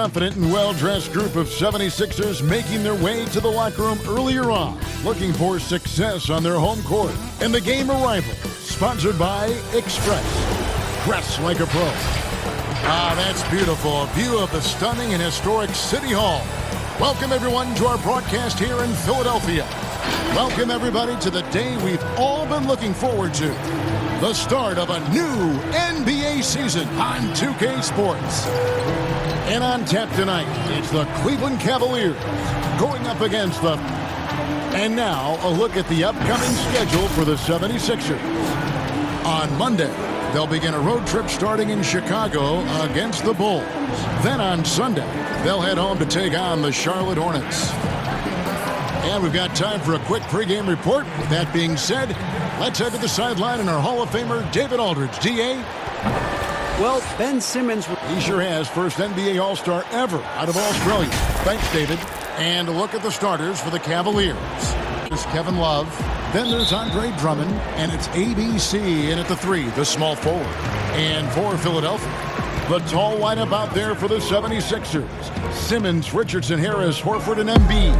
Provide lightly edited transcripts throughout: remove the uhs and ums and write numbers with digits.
confident and well-dressed group of 76ers making their way to the locker room earlier on, looking for success on their home court. And the game arrival, sponsored by Express. Dress like a pro. Ah, that's beautiful. A view of the stunning and historic City Hall. Welcome, everyone, to our broadcast here in Philadelphia. Welcome, everybody, to the day we've all been looking forward to. The start of a new NBA season on 2K Sports. And on tap tonight, it's the Cleveland Cavaliers going up against the... And now, a look at the upcoming schedule for the 76ers. On Monday, they'll begin a road trip starting in Chicago against the Bulls. Then on Sunday, they'll head home to take on the Charlotte Hornets. And we've got time for a quick pregame report. With that being said, let's head to the sideline and our Hall of Famer, David Aldridge. D.A.? Well, Ben Simmons... He sure has. First NBA All-Star ever out of Australia. Thanks, David. And a look at the starters for the Cavaliers. There's Kevin Love. Then there's Andre Drummond. And it's ABC in at the 3, the small forward. And for Philadelphia, the tall lineup out there for the 76ers. Simmons, Richardson, Harris, Horford, and Embiid.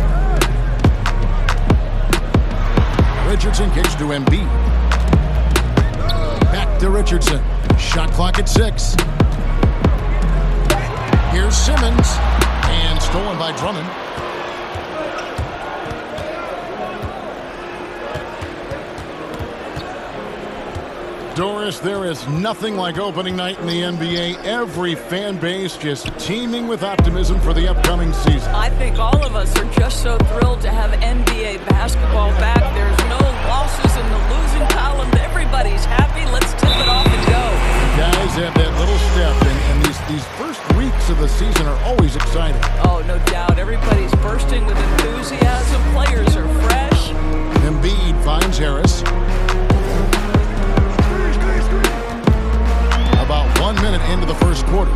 Richardson kicks to Embiid. Back to Richardson. Shot clock at 6. Here's Simmons. And stolen by Drummond. Doris, there is nothing like opening night in the NBA. Every fan base just teeming with optimism for the upcoming season. I think all of us are just so thrilled to have NBA basketball back. There's no losses in the losing column. Everybody's happy. Let's tip it off and go. Guys have that little step, and these first weeks of the season are always exciting. Oh, no doubt. Everybody's bursting with enthusiasm. Players are fresh. Embiid finds Harris. About 1 minute into the first quarter.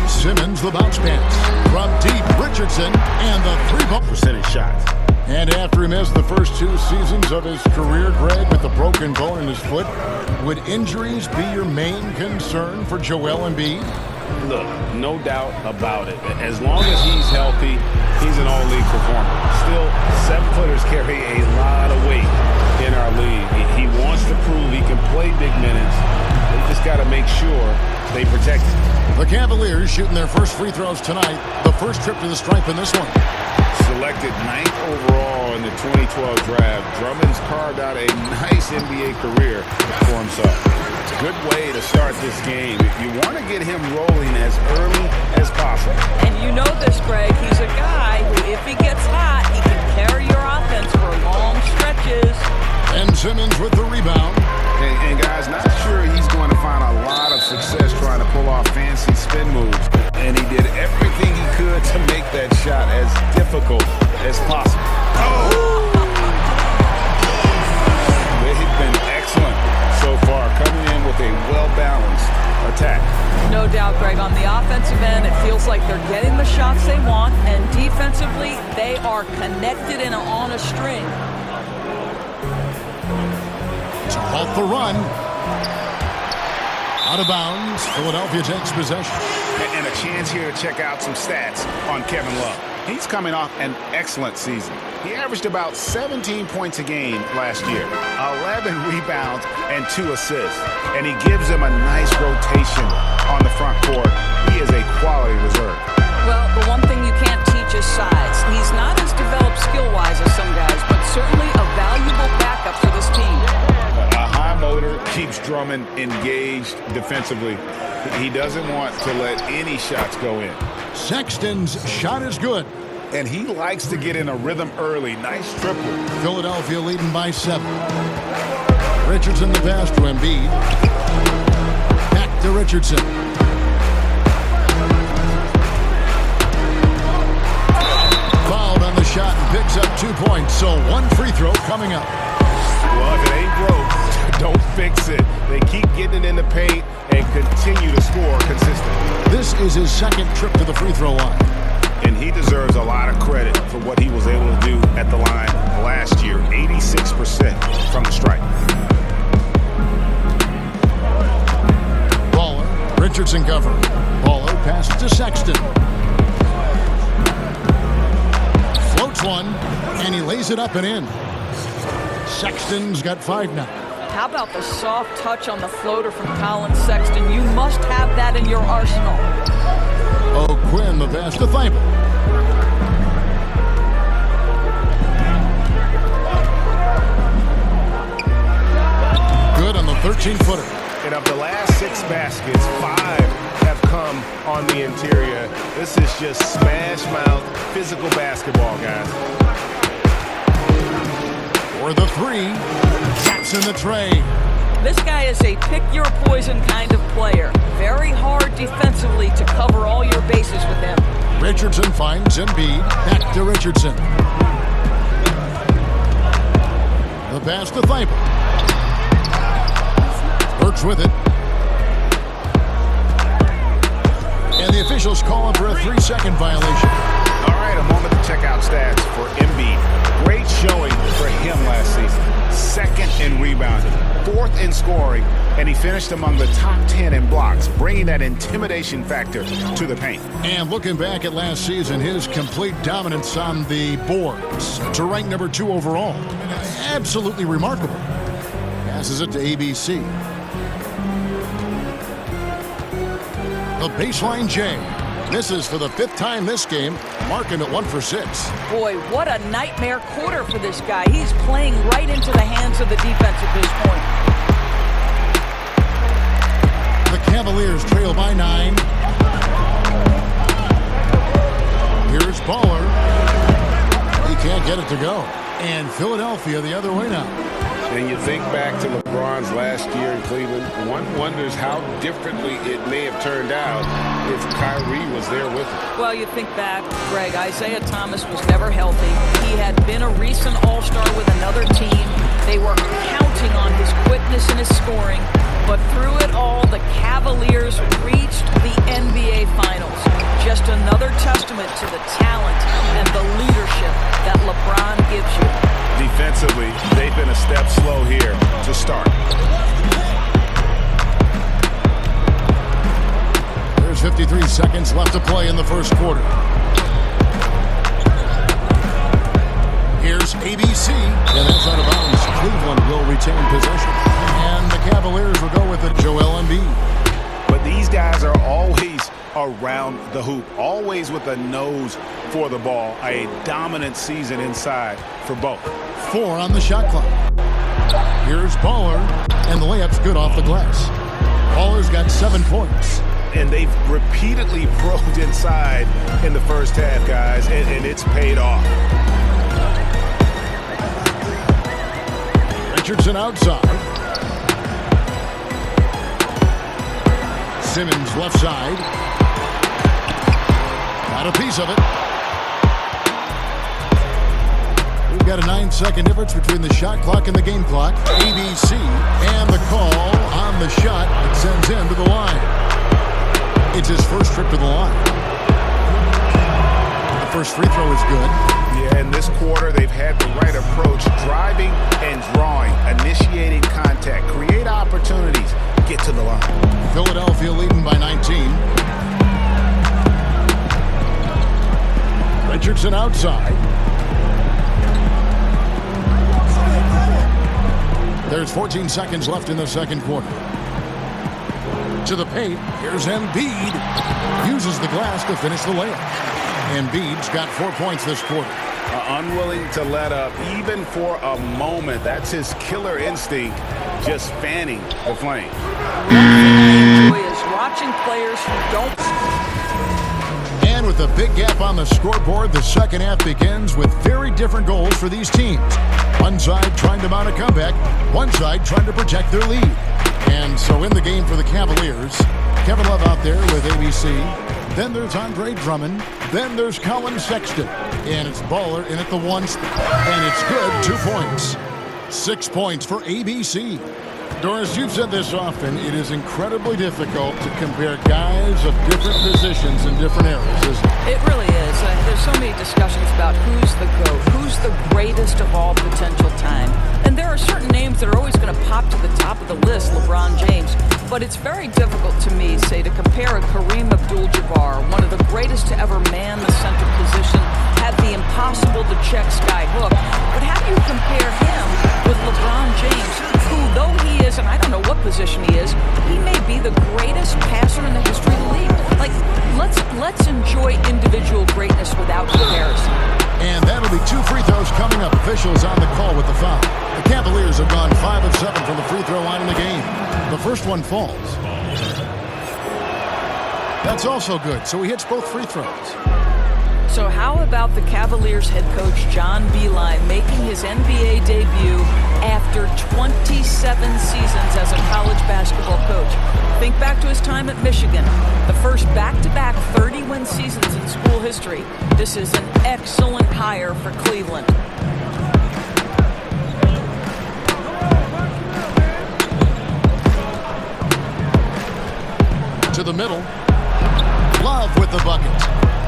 Simmons, the bounce pass. From deep, Richardson, and the three-point percentage shots. And after he missed the first 2 seasons of his career, Greg, with a broken bone in his foot, would injuries be your main concern for Joel Embiid? Look, no doubt about it. As long as he's healthy, he's an all-league performer. Still, 7-footers carry a lot of weight in our league. He wants to prove he can play big minutes. They just got to make sure they protect him. The Cavaliers shooting their first free throws tonight. The first trip to the stripe in this one. Selected 9th overall in the 2012 draft, Drummond's carved out a nice NBA career for himself. It's a good way to start this game. You want to get him rolling as early as possible. And you know this, Greg. He's a guy who, if he gets hot, he can carry your offense for long stretches. And Simmons with the rebound. And guys, not sure he's going to find a lot of success trying to pull off fancy spin moves. And he did everything he could to make that shot as difficult as possible. Oh! They've been excellent so far, coming in with a well-balanced attack. No doubt, Greg. On the offensive end, it feels like they're getting the shots they want. And defensively, they are connected and on a string. Off the run. Out of bounds. Philadelphia takes possession. And a chance here to check out some stats on Kevin Love. He's coming off an excellent season. He averaged about 17 points a game last year, 11 rebounds, and 2 assists. And he gives them a nice rotation on the front court. He is a quality reserve. Well, the one thing you can't teach is size. He's not as developed skill-wise as some guys, but certainly a valuable backup for this team. A high motor keeps Drummond engaged defensively. He doesn't want to let any shots go in. Sexton's shot is good. And he likes to get in a rhythm early. Nice triple. Philadelphia leading by 7. Richardson the pass to Embiid. Back to Richardson. Fouled on the shot and picks up 2 points. So 1 free throw coming up. Well, if it ain't broke, don't fix it. They keep getting it in the paint and continue to score consistently. This is his second trip to the free throw line. And he deserves a lot of credit for what he was able to do at the line last year. 86% from the stripe. Baller, Richardson cover. it up and in. Sexton's got 5 now. How about the soft touch on the floater from Colin Sexton? You must have that in your arsenal. O'Quinn, the pass to Thibault. Good on the 13-footer. And of the last 6 baskets, 5 have come on the interior. This is just smash mouth physical basketball, guys. For the 3, taps in the tray. This guy is a pick-your-poison kind of player. Very hard defensively to cover all your bases with him. Richardson finds Embiid. Back to Richardson. The pass to Thibault. Burks with it. And the officials call him for a 3-second violation. All right, a moment to check out stats for Embiid. Great showing for him last season. 2nd in rebounding, 4th in scoring, and he finished among the top 10 in blocks, bringing that intimidation factor to the paint. And looking back at last season, his complete dominance on the boards to rank number 2 overall. Absolutely remarkable. Passes it to ABC. The baseline J. This is for the 5th time this game, marking it 1 for 6. Boy, what a nightmare quarter for this guy. He's playing right into the hands of the defense at this point. The Cavaliers trail by 9. Here's Baller. He can't get it to go. And Philadelphia the other way now. And you think back to LeBron's last year in Cleveland, one wonders how differently it may have turned out if Kyrie was there with him. Well, you think back, Greg, Isaiah Thomas was never healthy. He had been a recent All-Star with another team. They were counting on his quickness and his scoring. But through it all, the Cavaliers reached the NBA Finals. Just another testament to the talent and the leadership that LeBron gives you. Defensively, they've been a step slow here to start. There's 53 seconds left to play in the first quarter. Here's ABC, and that's out of bounds. Cleveland will retain possession. And the Cavaliers will go with it, Joel Embiid. But these guys are always around the hoop, always with a nose for the ball. A dominant season inside for both. 4 on the shot clock. Here's Baller, and the layup's good off the glass. Baller's got 7 points. And they've repeatedly probed inside in the first half, guys, and it's paid off. Richardson outside. Simmons left side. Got a piece of it. We've got a 9-second difference between the shot clock and the game clock. ABC and the call on the shot that sends him to the line. It's his first trip to the line. The first free throw is good. Yeah, in this quarter, they've had the right approach, driving and drawing, initiating contact, create opportunities, get to the line. Philadelphia leading by 19. Richardson outside. There's 14 seconds left in the second quarter. To the paint, here's Embiid. Uses the glass to finish the layup. Embiid's got 4 points this quarter. Unwilling to let up, even for a moment. That's his killer instinct, just fanning the flame. One thing I enjoy is watching players who don't. And with a big gap on the scoreboard, the second half begins with very different goals for these teams. One side trying to mount a comeback, one side trying to protect their lead. And so in the game for the Cavaliers, Kevin Love out there with ABC. Then there's Andre Drummond. Then there's Colin Sexton. And it's Baller in at the 1 spot. And it's good, 2 points. 6 points for ABC. Doris, you've said this often. It is incredibly difficult to compare guys of different positions in different eras, isn't it? It really is. There's so many discussions about who's the GOAT, who's the greatest of all potential time. And there are certain names that are always going to pop to the top of the list, LeBron James. But it's very difficult to me, say, to compare a Kareem Abdul-Jabbar, one of the greatest to ever man the center position, had the impossible-to-check sky hook. But how do you compare him with LeBron James, who, though he is, and I don't know what position he is, he may be the greatest passer in the history of the league. Like, let's enjoy individual greatness without comparison. And that'll be 2 free throws coming up. Officials on the call with the foul. The Cavaliers have gone 5 of 7 from the free throw line in the game. The first one falls. That's also good, so he hits both free throws. So how about the Cavaliers head coach John Beilein making his NBA debut after 27 seasons as a college basketball coach? Think back to his time at Michigan, the first back-to-back 30-win seasons in school history. This is an excellent hire for Cleveland. To the middle. Love with the bucket.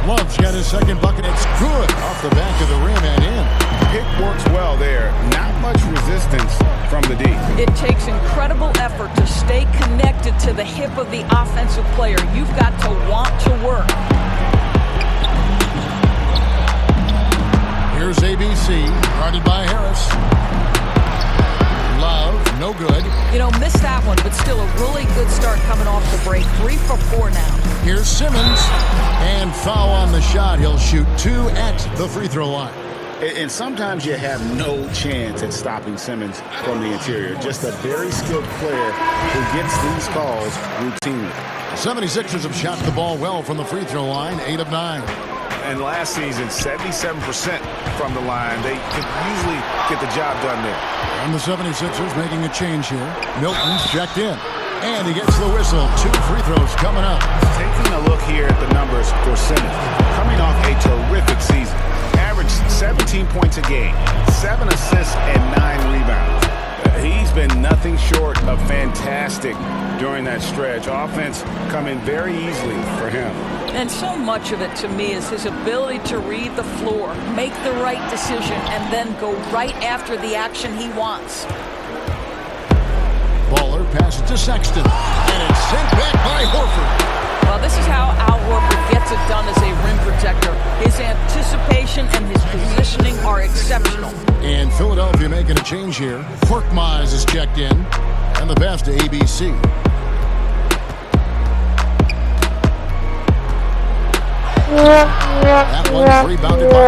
Love's got his second bucket. It's good off the back of the rim and in. Pick works well there. Not much resistance from the D. It takes incredible effort to stay connected to the hip of the offensive player. You've got to want to work. Here's ABC, guarded by Harris. Love, no good. You know, missed that one, but still a really good start coming off the break. 3 for 4 now. Here's Simmons. And foul on the shot. He'll shoot 2 at the free throw line. And sometimes you have no chance at stopping Simmons from the interior. Just a very skilled player who gets these calls routinely. The 76ers have shot the ball well from the free throw line, 8 of 9. And last season, 77% from the line. They could usually get the job done there. And the 76ers making a change here. Milton's checked in. And he gets the whistle. 2 free throws coming up. Taking a look here at the numbers for Simmons. Coming off a terrific season. Averaged 17 points a game, 7 assists, and 9 rebounds. He's been nothing short of fantastic during that stretch. Offense coming very easily for him. And so much of it to me is his ability to read the floor, make the right decision, and then go right after the action he wants. Baller passes to Sexton. And it's sent back by Horford. Well, this is how Al Horford gets it done as a rim protector. His anticipation and his positioning are exceptional. And Philadelphia making a change here. Korkmaz is checked in. And the pass to ABC. That one's rebounded by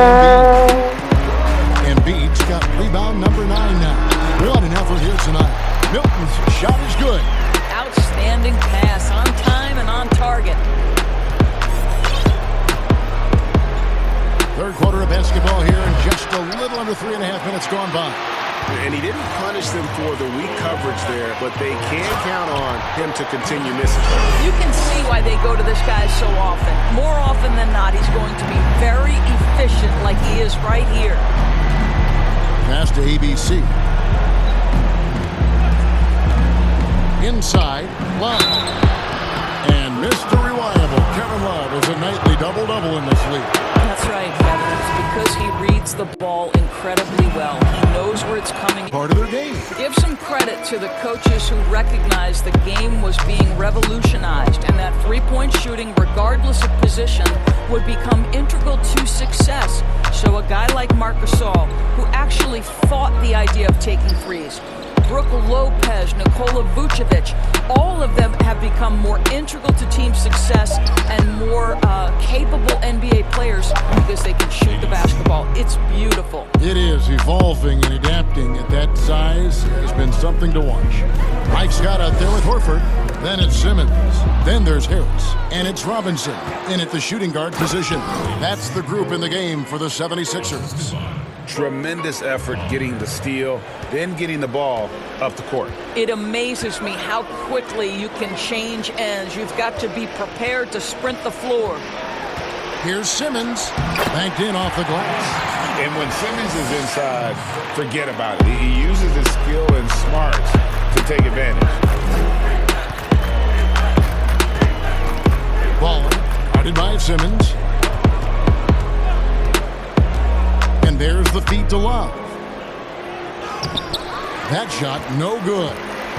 Embiid. Embiid's got rebound number 9 now. What an effort here tonight. Milton's shot is good. Outstanding pass, on time and on target. Third quarter of basketball here, and just a little under 3.5 minutes gone by. And he didn't punish them for the weak coverage there, but they can count on him to continue missing. You can see why they go to this guy so often. More often than not, he's going to be very efficient like he is right here. Pass to ABC. Inside, Love. And Mr. Reliable, Kevin Love, is a nightly double-double in this league. That's right, Kevin. It's because he reads the ball incredibly well. He knows where it's coming. Part of their game. Give some credit to the coaches who recognized the game was being revolutionized and that three-point shooting, regardless of position, would become integral to success. So a guy like Marc Gasol, who actually fought the idea of taking threes, Brook Lopez, Nikola Vucevic, all of them have become more integral to team success and more capable NBA players because they can shoot the basketball. It's beautiful. It is. Evolving and adapting at that size has been something to watch. Mike Scott out there with Horford. Then it's Simmons. Then there's Harris. And it's Robinson in at the shooting guard position. That's the group in the game for the 76ers. Tremendous effort getting the steal, then getting the ball up the court. It amazes me how quickly you can change ends. You've got to be prepared to sprint the floor. Here's Simmons, banked in off the glass. And when Simmons is inside, forget about it. He uses his skill and smarts to take advantage. Ball guarded by Simmons. And there's the feed to Love. That shot, no good.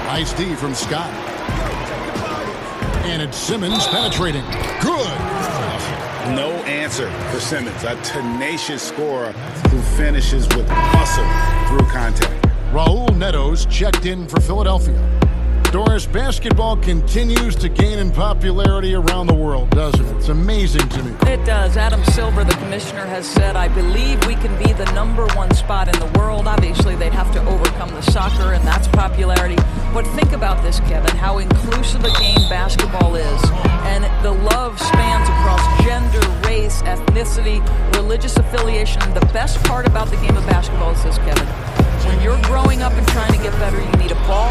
Nice D from Scott. And it's Simmons penetrating. Good. No answer for Simmons, a tenacious scorer who finishes with muscle through contact. Raul Neto's checked in for Philadelphia. Doris, basketball continues to gain in popularity around the world, doesn't it? It's amazing to me. It does. Adam Silver, the commissioner, has said, I believe we can be the #1 spot in the world. Obviously, they'd have to overcome the soccer, and that's popularity. But think about this, Kevin, how inclusive a game basketball is. And the love spans across gender, race, ethnicity, religious affiliation. And the best part about the game of basketball is this, Kevin. When you're growing up and trying to get better, you need a ball,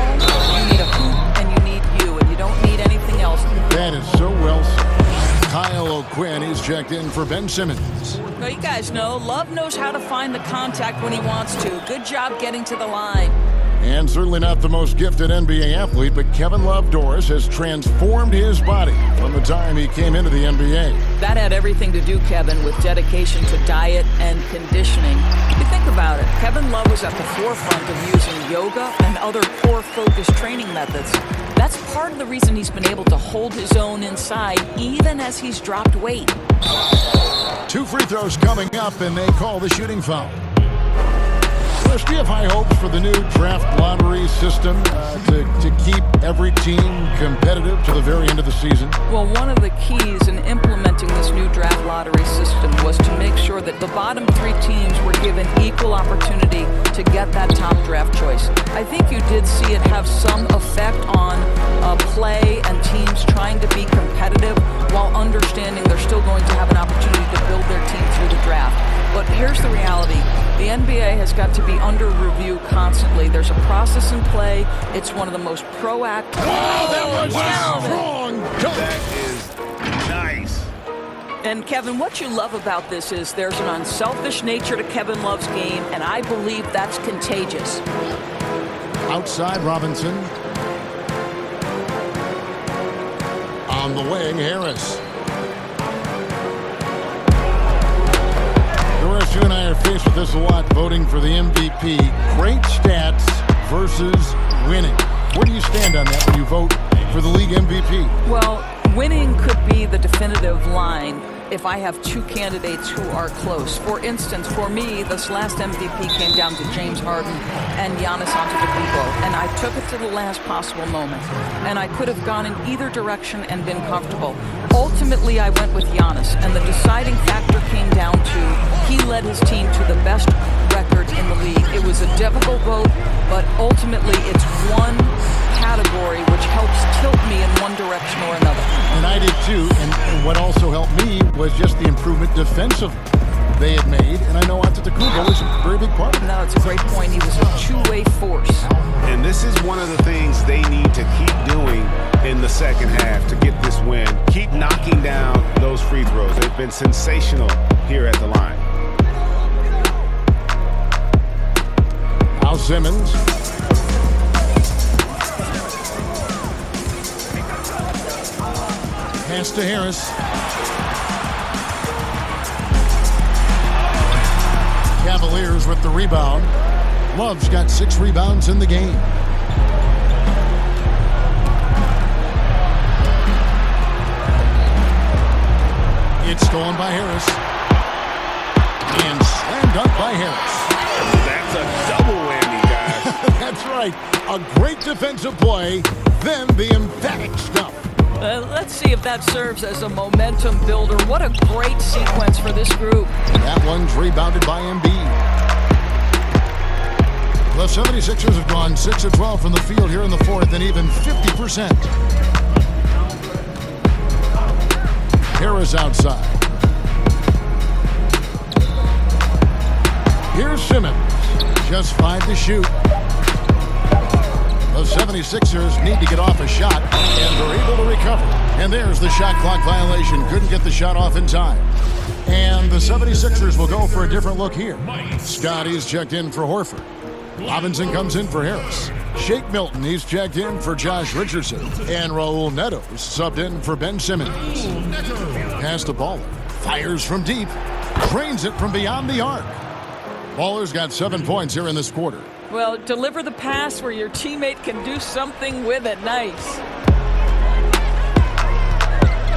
you need a hoop, and you need you, and you don't need anything else. That is so well said. Kyle O'Quinn is checked in for Ben Simmons. Well, you guys know, Love knows how to find the contact when he wants to. Good job getting to the line. And certainly not the most gifted NBA athlete, but Kevin Love, Doris, has transformed his body from the time he came into the NBA. That had everything to do, Kevin, with dedication to diet and conditioning. If you think about it, Kevin Love was at the forefront of using yoga and other core-focused training methods. That's part of the reason he's been able to hold his own inside, even as he's dropped weight. 2 free throws coming up, and they call the shooting foul. Doris, do you have high hopes for the new draft lottery system to keep every team competitive to the very end of the season? Well, one of the keys in implementing this new draft lottery system was to make sure that the bottom 3 teams were given equal opportunity to get that top draft choice. I think you did see it have some effect on play and teams trying to be competitive while understanding they're still going to have an opportunity to build their team through the draft. But here's the reality. The NBA has got to be under review constantly. There's a process in play. It's one of the most proactive. Wow, that was strong. That is nice. And Kevin, what you love about this is there's an unselfish nature to Kevin Love's game, and I believe that's contagious. Outside Robinson. On the wing, Harris. Doris, you and I are faced with this a lot, voting for the MVP. Great stats versus winning. Where do you stand on that when you vote for the league MVP? Well, winning could be the definitive line if I have 2 candidates who are close. For instance, for me, this last MVP came down to James Harden and Giannis Antetokounmpo, and I took it to the last possible moment. And I could have gone in either direction and been comfortable. Ultimately, I went with Giannis, and the deciding factor came down to he led his team to the best record in the league. It was a difficult vote, but ultimately it's one category which helps tilt me in one direction or another. And I did too, and what also helped me was just the improvement defensively they had made, and I know Antetokounmpo was a very big part of it. No, it's a great point. He was a two-way force. And this is one of the things they need to keep doing in the second half to get this win. Keep knocking down those free throws. They've been sensational here at the line. Now Simmons. Pass to Harris. Cavaliers with the rebound. Love's got 6 rebounds in the game. It's stolen by Harris. And slam dunk by Harris. That's a double whammy, guys. That's right. A great defensive play, then the emphatic stuff. Let's see if that serves as a momentum builder. What a great sequence for this group. That one's rebounded by Embiid. The 76ers have gone 6 of 12 from the field here in the fourth, and even 50%. Harris outside. Here's Simmons. Just 5 to shoot. The 76ers need to get off a shot, and they're able to recover. And there's the shot clock violation. Couldn't get the shot off in time. And the 76ers will go for a different look here. Scotty's checked in for Horford. Robinson comes in for Harris. Shake Milton, he's checked in for Josh Richardson. And Raul Neto's subbed in for Ben Simmons. Pass to Baller. Fires from deep. Drains it from beyond the arc. Baller's got 7 points here in this quarter. Well, deliver the pass where your teammate can do something with it. Nice.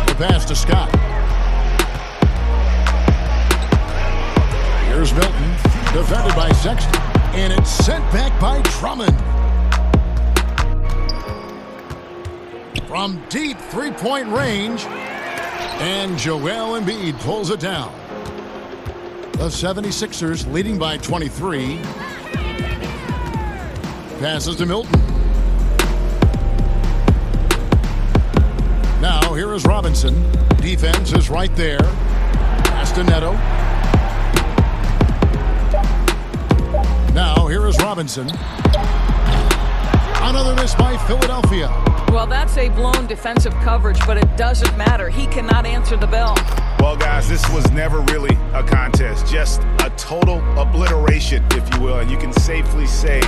The pass to Scott. Here's Milton, defended by Sexton, and it's sent back by Drummond. From deep three-point range, and Joel Embiid pulls it down. The 76ers leading by 23. Passes to Milton. Now here is Robinson. Defense is right there. Pass to Neto. Now here is Robinson. Another miss by Philadelphia. Well, that's a blown defensive coverage, but it doesn't matter. He cannot answer the bell. Well, guys, this was never really a contest, just a total obliteration, if you will. And you can safely say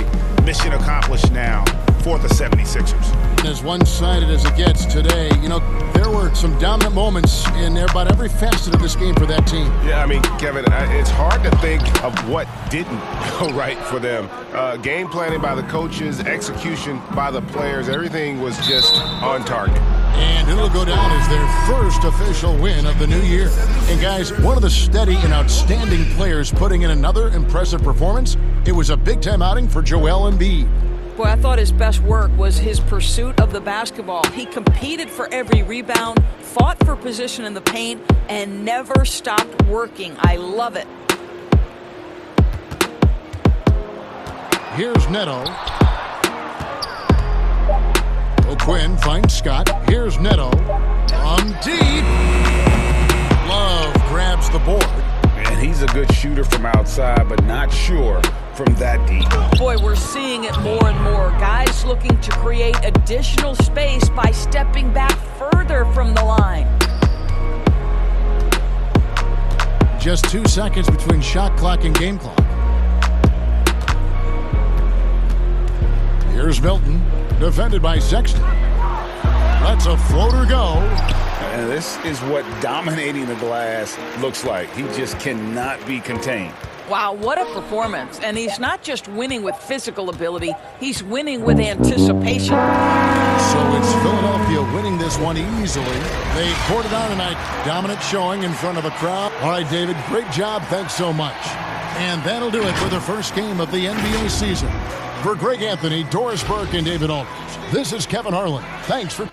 mission accomplished now for the 76ers. As one-sided as it gets today, there were some dominant moments in about every facet of this game for that team. Yeah, I mean, Kevin, it's hard to think of what didn't go right for them. Game planning by the coaches, execution by the players, everything was just on target. And it'll go down as their first official win of the new year. And guys, one of the steady and outstanding players putting in another impressive performance, it was a big-time outing for Joel Embiid. Boy, I thought his best work was his pursuit of the basketball. He competed for every rebound, fought for position in the paint, and never stopped working. I love it. Here's Neto. O'Quinn finds Scott. Here's Neto. From deep. Love grabs the board. And he's a good shooter from outside, but not sure from that deep. Boy, we're seeing it more and more. Guys looking to create additional space by stepping back further from the line. Just 2 seconds between shot clock and game clock. Here's Milton, defended by Sexton. Lets a floater go. And this is what dominating the glass looks like. He just cannot be contained. Wow, what a performance. And he's not just winning with physical ability, he's winning with anticipation. So it's Philadelphia winning this one easily. They poured it on tonight. Dominant showing in front of a crowd. All right, David, great job. Thanks so much. And that'll do it for the first game of the NBA season. For Greg Anthony, Doris Burke, and David Aldridge, this is Kevin Harlan. Thanks for...